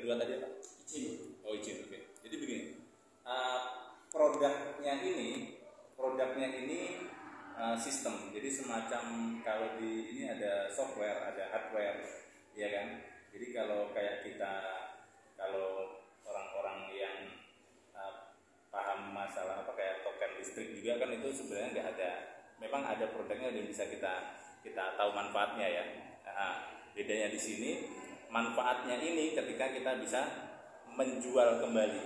kedua tadi apa? Izin. Oh, izin. Oke. Jadi begini, produknya ini sistem. Jadi semacam kalau di ini ada software, ada hardware, ya kan. Jadi kalau kayak kita, kalau orang-orang yang paham masalah apa kayak token listrik juga kan, itu sebenarnya nggak ada. Memang ada produknya dan bisa kita tahu manfaatnya ya. Bedanya di sini, manfaatnya ini ketika kita bisa menjual kembali.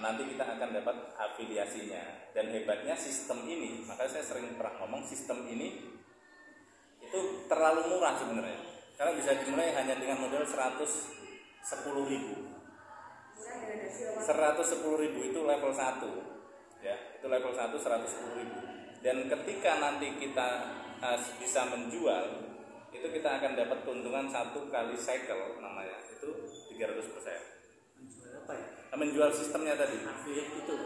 Nanti kita akan dapat afiliasinya. Dan hebatnya sistem ini, makanya saya sering pernah ngomong, sistem ini itu terlalu murah sebenarnya. Karena bisa dimulai hanya dengan modal 110.000. 110.000 itu level 1. Ya, itu level 1 110.000. Dan ketika nanti kita bisa menjual, itu kita akan dapat keuntungan 1 kali cycle namanya, itu 300%. Menjual sistemnya tadi,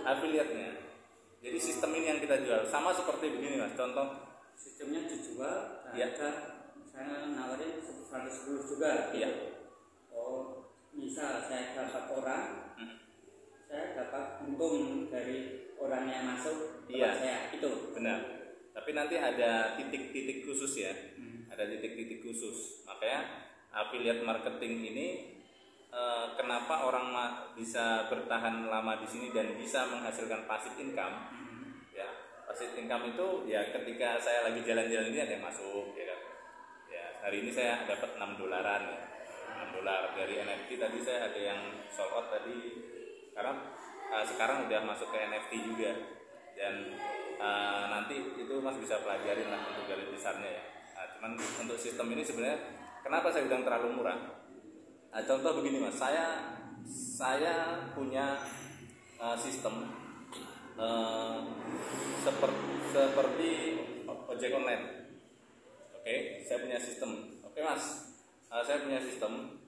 afiliatnya. Jadi sistem ini yang kita jual, sama seperti begini mas, contoh sistemnya dijual, ya. Saya nawarin 110 juga. Iya. Oh, misal saya dapat orang, saya dapat untung dari orang yang masuk tempat saya, itu benar. Tapi nanti ada titik-titik khusus ya, ada titik-titik khusus. Makanya affiliate marketing ini kenapa orang bisa bertahan lama di sini dan bisa menghasilkan passive income? Ya, passive income itu ya ketika saya lagi jalan-jalan ini ada yang masuk, ya kan? Ya, hari ini saya dapat $6 ya. $6 dari NFT tadi, saya ada yang sold out tadi. Karena sekarang udah masuk ke NFT juga. Dan nanti itu mas bisa pelajarin lah untuk garis besarnya ya. Cuman untuk sistem ini sebenarnya kenapa saya bilang terlalu murah? Contoh begini mas, saya punya sistem seperti ojek online. Oke, saya punya sistem. Oke mas, saya punya sistem.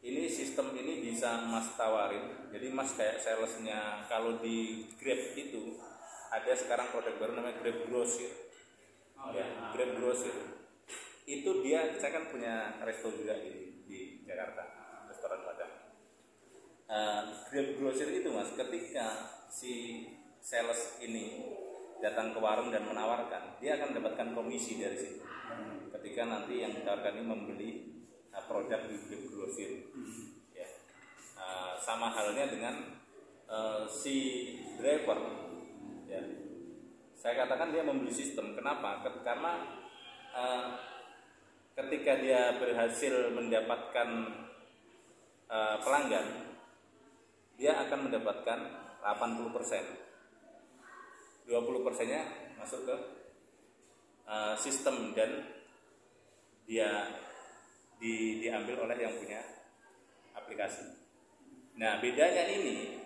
Sistem ini bisa mas tawarin. Jadi mas kayak salesnya. Kalau di Grab itu ada sekarang produk baru namanya Grab Grocery. Grab Grocery. Itu saya kan punya resto juga di Jakarta. Restoran Padang. Grab Grocery itu mas, ketika si sales ini datang ke warung dan menawarkan, dia akan mendapatkan komisi dari situ. Ketika nanti yang ditawarkan ini membeli produk di Grab Grocery, ya. Sama halnya dengan si driver, ya. Saya katakan dia membeli sistem. Kenapa? Karena ketika dia berhasil mendapatkan pelanggan, dia akan mendapatkan 80%. 20%-nya masuk ke sistem dan dia diambil oleh yang punya aplikasi. Nah, bedanya ini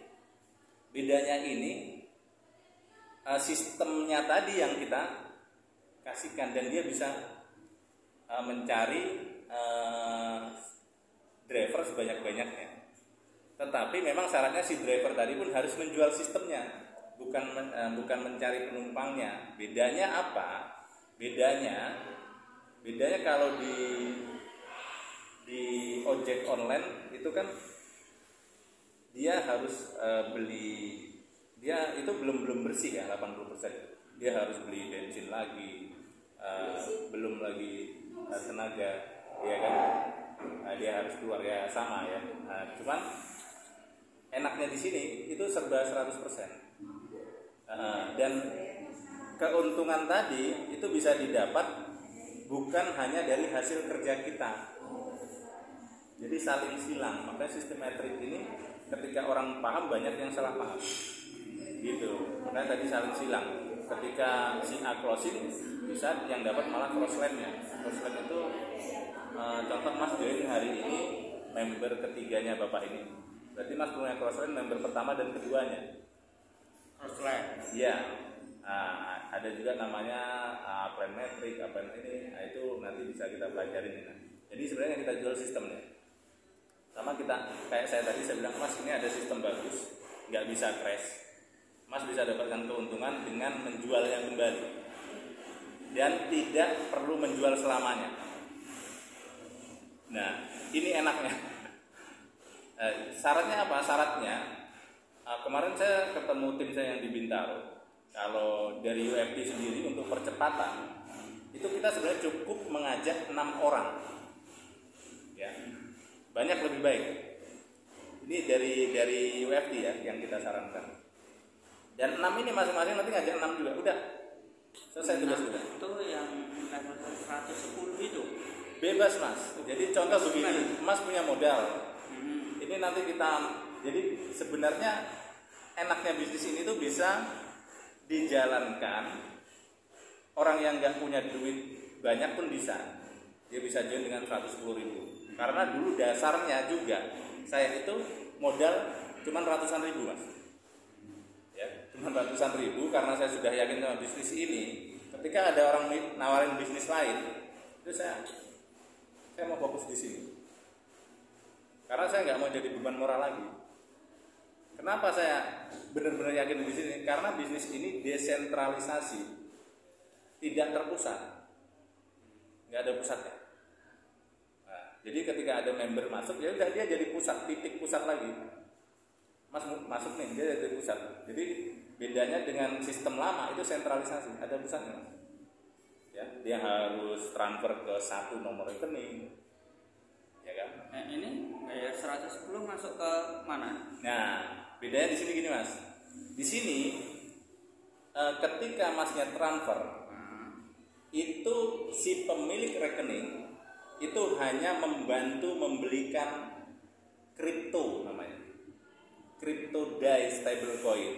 sistemnya tadi yang kita kasihkan, dan dia bisa mencari driver sebanyak-banyaknya. Tetapi memang syaratnya si driver tadi pun harus menjual sistemnya, bukan mencari penumpangnya. Bedanya apa? Bedanya kalau di ojek online itu kan dia harus beli, dia itu belum bersih ya 80%. Dia harus beli bensin lagi, belum lagi tenaga, ya kan? Dia harus keluar ya, sama ya. Cuman enaknya di sini itu serba 100%. Dan keuntungan tadi itu bisa didapat bukan hanya dari hasil kerja kita. Jadi saling silang. Makanya sistematik ini ketika orang paham, banyak yang salah paham. Gitu. Makanya tadi saling silang. Ketika si A closing, bisa yang dapat malah crossline-nya. Crossline itu contoh mas join hari ini member ketiganya bapak ini. Berarti mas punya crossline member pertama dan keduanya. Crossline. Iya. Ada juga namanya plan metric, apa ini. Itu nanti bisa kita pelajarin. Jadi sebenarnya kita jual sistemnya. Sama kita, kayak saya tadi saya bilang, mas ini ada sistem bagus, nggak bisa crash. Mas bisa dapatkan keuntungan dengan menjualnya kembali. Dan tidak perlu menjual selamanya. Nah, ini enaknya. Syaratnya apa? Syaratnya kemarin saya ketemu tim saya yang di Bintaro. Kalau dari UFD sendiri untuk percepatan itu kita sebenarnya cukup mengajak 6 orang, ya, banyak lebih baik. Ini dari UFD ya yang kita sarankan. Dan 6 ini masing-masing nanti ngajak 6 juga, udah selesai tugas kita. Itu yang level 110 itu bebas Mas. Jadi contoh begini, Mas punya modal. Ini nanti kita, jadi sebenarnya enaknya bisnis ini tuh bisa dijalankan orang yang nggak punya duit banyak pun bisa. Dia bisa join dengan 110.000. Karena dulu dasarnya juga saya itu modal cuman ratusan ribu Mas. Ya, cuman ratusan ribu karena saya sudah yakin sama bisnis ini. Ketika ada orang nawarin bisnis lain, itu saya mau fokus di sini. Karena saya nggak mau jadi beban moral lagi. Kenapa saya benar-benar yakin di sini? Karena bisnis ini desentralisasi, tidak terpusat, nggak ada pusatnya. Nah, jadi ketika ada member masuk, ya udah dia jadi pusat, titik pusat lagi. Mas masuk nih, dia jadi pusat. Jadi bedanya dengan sistem lama itu sentralisasi, ada pusatnya. Ya, dia harus transfer ke satu nomor rekening. Ya kan? Ini 110 masuk ke mana? Nah, bedanya di sini gini Mas. Di sini ketika Masnya transfer, itu si pemilik rekening itu hanya membantu membelikan kripto namanya. Crypto DAI stablecoin.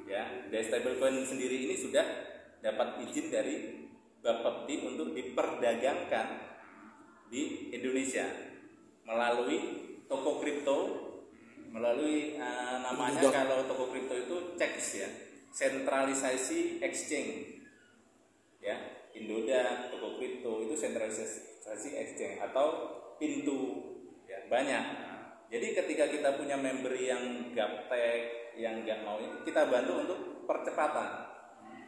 Ya, DAI stablecoin sendiri ini sudah dapat izin dari Bapepti untuk diperdagangkan di Indonesia melalui toko kripto, melalui namanya kalau toko kripto itu CEX ya, sentralisasi exchange, ya, Indoda toko kripto itu sentralisasi exchange atau pintu, ya, banyak. Jadi ketika kita punya member yang gaptek, yang nggak mau, kita bantu untuk percepatan.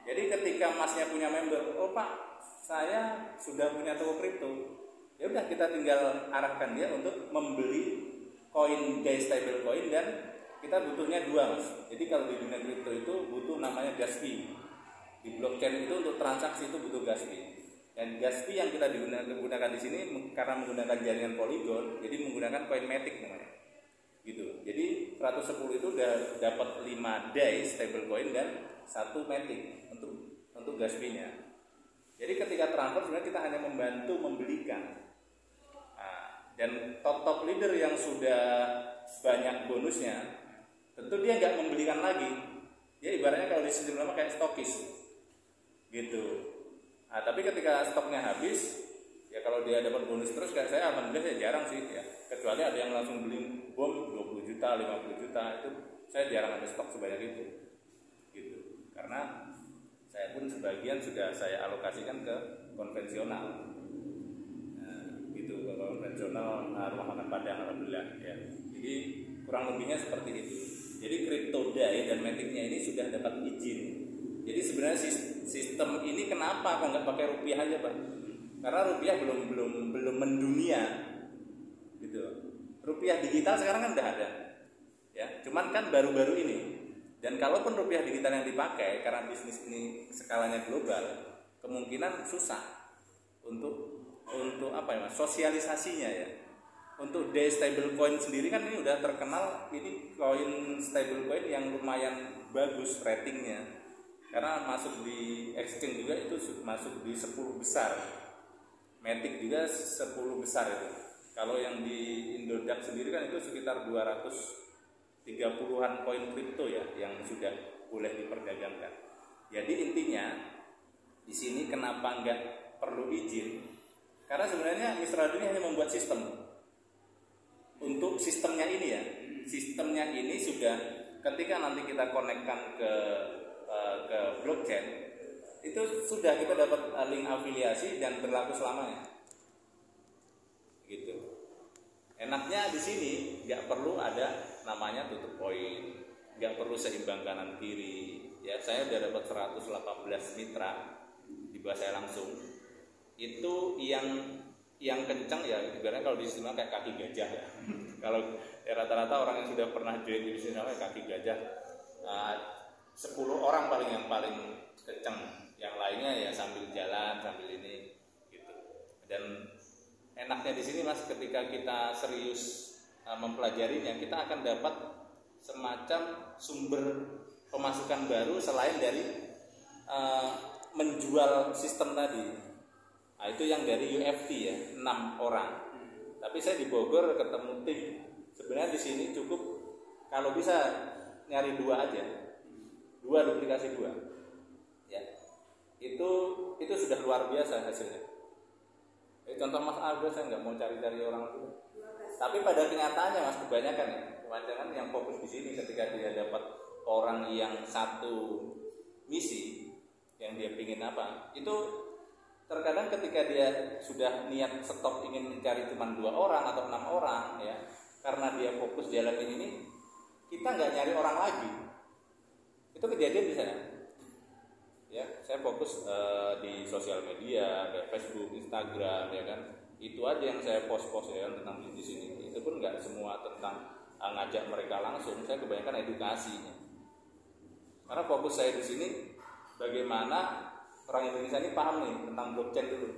Jadi ketika Masnya punya member, oh Pak, saya sudah punya toko kripto. Ya udah kita tinggal arahkan dia untuk membeli koin DAI stablecoin dan kita butuhnya 2 Mas. Jadi kalau di dunia kripto itu butuh namanya gas fee. Di blockchain itu untuk transaksi itu butuh gas fee. Dan gas fee yang kita gunakan di sini karena menggunakan jaringan Polygon, jadi menggunakan koin Matic namanya. Gitu. Jadi 110 itu udah dapat 5 DAI stablecoin dan 1 Matic untuk gas fee-nya. Jadi ketika transfer sebenarnya kita hanya membantu membelikan. Dan top leader yang sudah banyak bonusnya, tentu dia nggak membelikan lagi. Dia ibaratnya kalau di sistem lama kayak stokis, gitu. Tapi ketika stoknya habis, ya kalau dia dapat bonus terus, kayak saya alhamdulillah saya jarang sih, ya. Kecuali ada yang langsung beli bom 20 juta, 50 juta, itu saya jarang ada stok sebanyak itu, gitu. Karena saya pun sebagian sudah saya alokasikan ke konvensional. Konvensional rumah makan Padang alhamdulillah ya. Jadi kurang lebihnya seperti itu. Jadi crypto DAI dan Matic-nya ini sudah dapat izin. Jadi sebenarnya sistem ini kenapa kok nggak pakai rupiah aja Pak? Karena rupiah belum mendunia, gitu. Rupiah digital sekarang kan udah ada, ya. Cuman kan baru-baru ini. Dan kalaupun rupiah digital yang dipakai karena bisnis ini skalanya global, kemungkinan susah untuk apa ya Mas, sosialisasinya ya. Untuk DAI stablecoin sendiri kan ini udah terkenal, ini koin stablecoin yang lumayan bagus ratingnya. Karena masuk di exchange juga itu masuk di 10 besar. Matic juga 10 besar itu. Kalau yang di Indodax sendiri kan itu sekitar 230-an koin kripto ya yang sudah boleh diperdagangkan. Jadi intinya di sini kenapa nggak perlu izin? Karena sebenarnya Mr. ini hanya membuat sistem. Untuk sistemnya ini ya, sistemnya ini sudah ketika nanti kita konekkan ke blockchain, itu sudah kita dapat link afiliasi dan berlaku selamanya. Gitu. Enaknya di sini nggak perlu ada namanya tutup poin, nggak perlu seimbang kanan kiri. Ya saya udah dapat 118 mitra di bawah saya langsung. Itu yang yang kencang ya ibaratnya kalau di sini kayak kaki gajah ya. Kalau rata-rata orang yang sudah pernah join di sini kayak kaki gajah, 10 orang paling yang paling kencang, yang lainnya ya sambil jalan sambil ini gitu. Dan enaknya di sini Mas, ketika kita serius mempelajarinya, kita akan dapat semacam sumber pemasukan baru selain dari menjual sistem tadi. Nah, itu yang dari UFT ya, 6 orang. Tapi saya di Bogor ketemu tim. Sebenarnya di sini cukup kalau bisa nyari 2 aja. 2 duplikasi 2. Ya. Itu sudah luar biasa hasilnya. Contoh Mas Agus, saya nggak mau cari-cari orang itu. Tapi pada kenyataannya Mas, kebanyakan yang fokus di sini ketika dia dapat orang yang satu misi yang dia pingin apa, itu terkadang ketika dia sudah niat stop ingin mencari cuma 2 orang atau 6 orang ya, karena dia fokus jalanin ini, kita nggak nyari orang lagi. Itu kejadian di sana. Ya, saya fokus di sosial media, kayak Facebook, Instagram, ya kan. Itu aja yang saya post-post ya tentang bisnis ini. Itu pun nggak semua tentang ngajak mereka langsung. Saya kebanyakan edukasinya. Karena fokus saya di sini bagaimana orang Indonesia ini paham nih tentang blockchain dulu.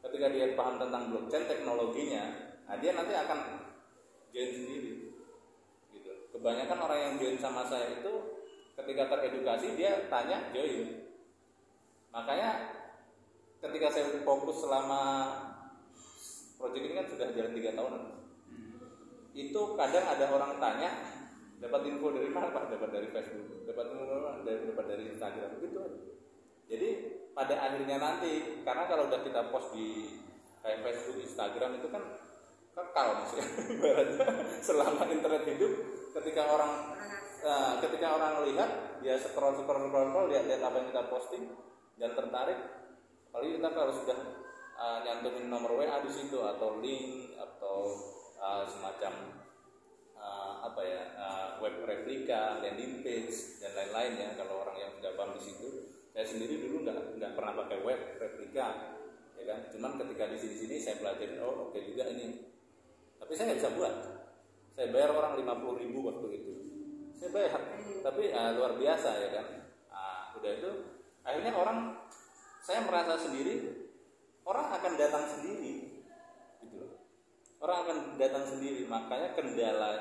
Ketika dia paham tentang blockchain teknologinya, nah dia nanti akan join sendiri. Gitu. Kebanyakan orang yang join sama saya itu ketika teredukasi dia tanya join. Makanya ketika saya fokus selama proyek ini kan sudah jalan 3 tahun, itu kadang ada orang tanya dapat info dari mana Pak? Dapat dari Facebook, dapat dari Instagram gitu. Jadi pada akhirnya nanti, karena kalau udah kita post di kayak Facebook, Instagram itu kan kekal maksudnya. Selama internet hidup, ketika orang lihat, dia scroll lihat apa yang kita posting dan tertarik, apalagi kita kalau sudah nyantumin nomor WA di situ atau link atau semacam web replika, landing page dan lain-lain ya. Kalau orang yang tidak paham di situ, saya sendiri dulu nggak pernah pakai web replika, ya kan. Cuman ketika di sini saya pelajarin, oh oke juga ini. Tapi saya nggak bisa buat. Saya bayar orang 50.000 waktu itu. Saya bayar, tapi luar biasa ya kan. Udah itu, akhirnya saya merasa sendiri, orang akan datang sendiri, gitu. Orang akan datang sendiri. Makanya kendala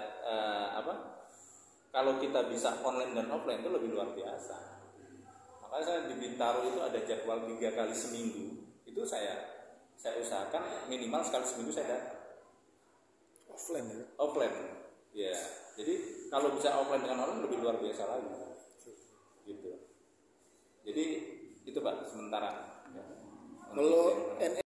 kalau kita bisa online dan offline itu lebih luar biasa. Makanya saya di Bintaro itu ada jadwal 3 kali seminggu. Itu saya usahakan minimal sekali seminggu saya datang. Offline ya? Offline, ya. Jadi kalau bisa offline dengan online lebih luar biasa lagi, gitu. Jadi itu Pak sementara. Ya. Kalau